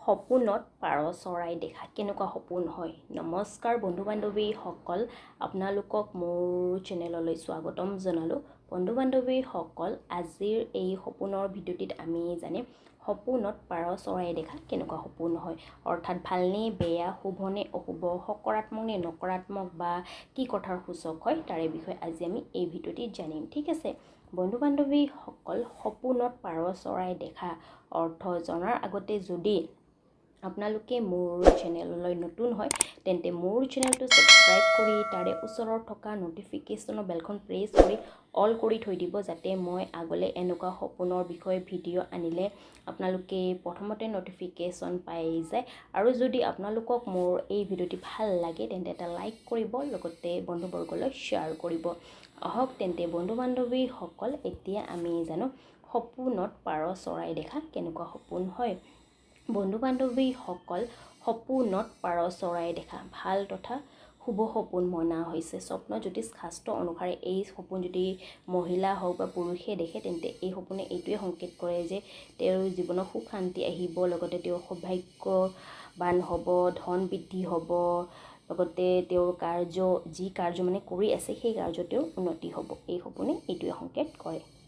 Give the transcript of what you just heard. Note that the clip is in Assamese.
সপোনত পাৰ চৰাই দেখা কেনেকুৱা সপোন হয়। নমস্কাৰ বন্ধু বান্ধৱীসকল, আপোনালোকক মোৰ চেনেললৈ স্বাগতম জনালোঁ। বন্ধু বান্ধৱীসকল, আজিৰ এই সপোনৰ ভিডিঅ'টিত আমি জানিম সপোনত পাৰ চৰাই দেখা কেনেকুৱা সপোন হয়, অৰ্থাৎ ভালনে বেয়া, শুভনে অশুভ, সকাৰাত্মক নে নকাৰাত্মক বা কি কথাৰ সূচক হয় তাৰে বিষয়ে আজি আমি এই ভিডিঅ'টিত জানিম। ঠিক আছে বন্ধু বান্ধৱীসকল, সপোনত পাৰ চৰাই দেখা অৰ্থ জনাৰ আগতে যদি আপোনালোকে মোৰ চেনেললৈ নতুন হয় তেন্তে মোৰ চেনেলটো ছাবস্ক্ৰাইব কৰি তাৰে ওচৰত থকা নটিফিকেশ্যনৰ বেলখন প্ৰেছ কৰি অল কৰি থৈ দিব, যাতে মই আগলৈ এনেকুৱা সপোনৰ বিষয়ে ভিডিঅ' আনিলে আপোনালোকে প্ৰথমতে নটিফিকেশ্যন পাই যায়। আৰু যদি আপোনালোকক মোৰ এই ভিডিঅ'টি ভাল লাগে তেন্তে এটা লাইক কৰিব, লগতে বন্ধুবৰ্গলৈ শ্বেয়াৰ কৰিব। আহক তেন্তে বন্ধু বান্ধৱীসকল, এতিয়া আমি জানো সপোনত পাৰ চৰাই দেখা কেনেকুৱা সপোন হয়। বন্ধু বান্ধৱীসকল, সপোনত পাৰ চৰাই দেখা ভাল তথা শুভ সপোন মনা হৈছে। স্বপ্ন জ্যোতিষ শাস্ত্ৰ অনুসাৰে এই সপোন যদি মহিলা হওক বা পুৰুষে দেখে তেন্তে এই সপোনে এইটোৱে সংকেত কৰে যে তেওঁৰ জীৱনত সুখ শান্তি আহিব, লগতে তেওঁ সৌভাগ্যৱান হ'ব, ধন বৃদ্ধি হ'ব, লগতে তেওঁৰ কাৰ্য যি কাৰ্য কৰি আছে সেই কাৰ্য তেওঁৰ উন্নতি হ'ব। এই সপোনে এইটোৱে সংকেত কৰে।